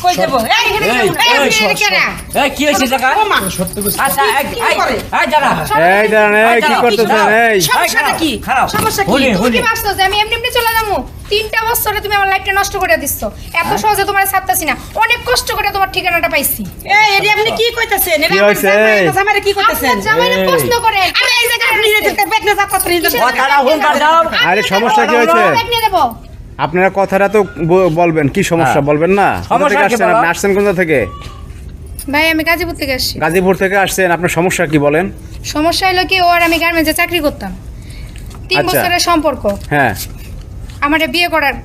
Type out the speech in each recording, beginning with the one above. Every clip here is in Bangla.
কই যাব এই কি হইছে জায়গা আচ্ছা এই দাঁড়া এই দাঁড়ান, এই কি করতেছেন? এই সমস্যাটা কি সমস্যা কি তুমি কি ভাবছো যে আমি এমনি এমনি চলে যাবো? 3টা বছরে তুমি আমার লাইফটা নষ্ট করে দিচ্ছ। এত সহজে তোমার ছাড়তাছি না, অনেক কষ্ট করে তোমার ঠিকানাটা পাইছি। এই এডি আপনি কি কইতাছেন? কি হইছে? আমারে কি কইতাছেন? আপনার জামাইরে প্রশ্ন করে আরে এই জায়গা আপনি যেতে বেকনা যাত্রা আপনি কথাটা হুনকার দাও। আরে সমস্যা কি হয়েছে? নিয়ে দেবো। আপনারা কথাটা তো বলবেন, কি সমস্যা বলবেন না? কোথা থেকে আসছেন আপনি? আসছেন কোথা থেকে? ভাই আমি গাজীপুর থেকে আসছি। গাজীপুর থেকে আসছেন, আপনার সমস্যা কি বলেন? সমস্যা হলো কি, ওর আমি গার্মেন্টসে চাকরি করতাম, 3 আচ্ছা। বছরের সম্পর্ক। হ্যাঁ। আমারে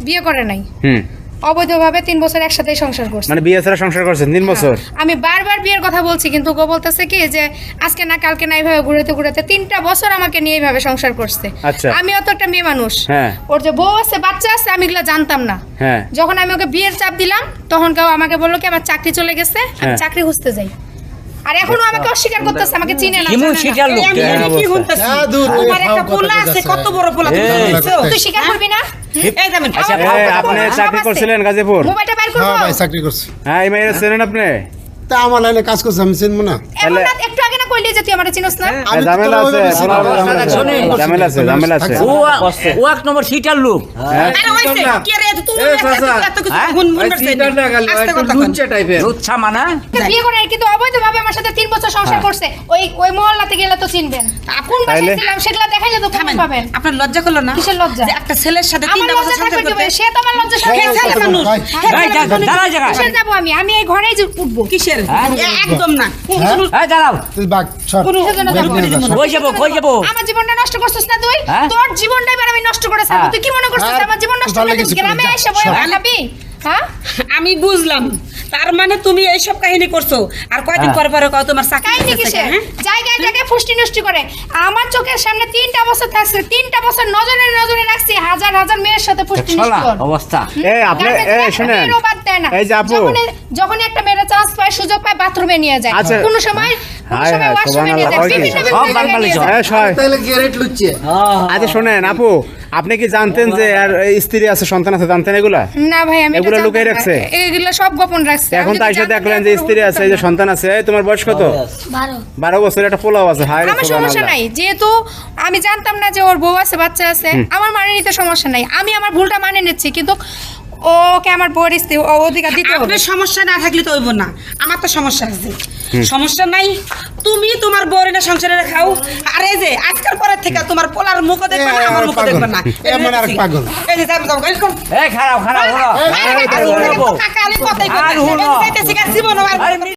বিয়ে করে নাই, হুম, অবৈধভাবে 3 বছর একসাথে সংসার করছে। মানে বিয়ে ছাড়া সংসার করছেন 3 বছর? আমি বারবার বিয়ের কথা বলছি, কিন্তু ও বলতেছে কি যে আজকে না কালকে না, এইভাবে ঘুরেতে ঘুরেতে 3টা বছর আমাকে নিয়ে এইভাবে সংসার করছে। আচ্ছা। আমিও তো একটা মেয়ে মানুষ, হ্যাঁ। ওর যে বউ আছে বাচ্চা আছে আমি এগুলো জানতাম না। হ্যাঁ। যখন আমি ওকে বিয়ের চাপ দিলাম তখন কেউ আমাকে বললো কি আমার চাকরি চলে গেছে, আমি হ্যাঁ। চাকরি খুঁজতে যাই। আর এখনো আমাকে অস্বীকার করতেছে, আমাকে চিনে না, কিমু জানে না। শিটার লোক আমি কি শুনতাছি? তোমার একটা পোলা আছে, কত বড় পোলা তুমি দেখছো? তুই স্বীকার করবি না? এই যাবেন আচ্ছা, এই, আপনি চাকরি করছিলেন গাজীপুর? মোবাইলটা বাইর করবো। হ্যাঁ ভাই চাকরি করছি। হ্যাঁ, এই মেয়েরা চেনেন আপনি? তা আমার লাইনে কাজ করছে, আমি চিনবো না? এমন না, একটু আগে না কইলি যে তুই আমারে চিনস না? আমি তো ঝামেলা তোর আছে, ওইভাবে চিনি না। ঝামেলা আছে, ঝামেলা আছে। ও ও এক নম্বর শিটার লোক। আরে হইছে কি রে তুই এত কিছু গুন গুন করছিস আস্তে কথা কন। লুচ্ছা মানা বিয়ে করে কিন্তু অবৈধভাবে আমার সাথে 3 বছর সংসার করছে। ওই মহল্লাতে গেলে তো চিনবেন। কোন বাসায় তাইলে? ছিলাম সেগুলা দেখাইলে তো খবর পাবেন। আপনার লজ্জা করলো না? কিসের লজ্জা? যে একটা ছেলের সাথে আমার 3টা বছর লজ্জা সংসার থাকবে করতে কি? সে তো আমার লজ্জা কে ছেলে মানুষ? এই দাঁড়া জায়গা কিসের যাবো আমি এই ঘরেই যে উঠবো। কিসের? একদম না। এই দাঁড়াও তুই বাঘ সর। কিসের জন্য যাবো? কই যাবো আমার জীবনটা নষ্ট করছিস না তুই? হ্যাঁ? তোর জীবনটাই এবার আমি নষ্ট করে ছাড়বো। হ্যাঁ। তুই কি মনে করছিস হ্যাঁ, আমার জীবন নষ্ট ভালো করে লেগেছে, গ্রামে যা, এসে বয়ে সর। খাবি? হ্যাঁ? আমি বুঝলাম, তার মানে তুমি এইসব কাহিনী করছো আর কয়দিন পরে পরে কও তোমার চাকরি কাহিনী হচ্ছে, কিসের? হ্যাঁ? জায়গায় জায়গায় ফুষ্টি নষ্টি করে আমার চোখের সামনে 3টা বছর থাকছে, 3টা বছর নজরে রাখছি, হাজার হাজার মেয়ের সাথে ফুষ্টি নষ্টি করে। অবস্থা এই আপনি, এই শুনেন, এই যে আপু, যখন একটা মেয়েরা চান্স পায়, সুযোগ পায়, বাথরুমে নিয়ে যায়, আচ্ছা। কোন সময় হায় হায়, ওয়াশরুমে নিয়ে যায়, সুবহানাল্লাহ, বিভিন্ন হয় কি? বিভিন্ন জায়গায় নিয়ে যায়। এই সয়। তাইলে গ্যারেট লুচ্ছে। আচ্ছা শুনেন আপু, আপনি কি জানতেন যে আর স্ত্রী আছে, সন্তান আছে, জানতেন এগুলা? না ভাই, আমি এগুলো এটা লুকিয়ে জানতাম না। রাখছে? এগুলো সব গোপন রাখছে। এখন আমি তো যদি আইসা জানতাম, দেখলেন যে স্ত্রী আছে, এই যে সন্তান আছে। এই তোমার বয়স কত? 12 বছর, একটা পোলাও আছে। হায় রে আমার সমস্যা সুবহানাল্লাহ। নাই, যেহেতু আমি জানতাম না যে ওর বউ আছে বাচ্চা আছে, আমার মানে নিতে সমস্যা নাই, আমি আমার ভুলটা মানে নিচ্ছি, কিন্তু ওকে আমার বউয়ের স্ত্রী অধিকার দিতে হবে। আপনার সমস্যা না থাকলে তো হইব না, আমার তো সমস্যা আছে। সমস্যা নাই, তুমি তোমার বউরে না সংসারে খাও। আর এই যে আজকাল পরের থেকে তোমার পোলার মুখও দেখবে না, আমার মুখও দেখবে না। এমন আর পাগল। এই যে যাও যাও এরকম এই খারাপ খারাপ কাকা আলী কথাই আর কথা হুনো। জীবন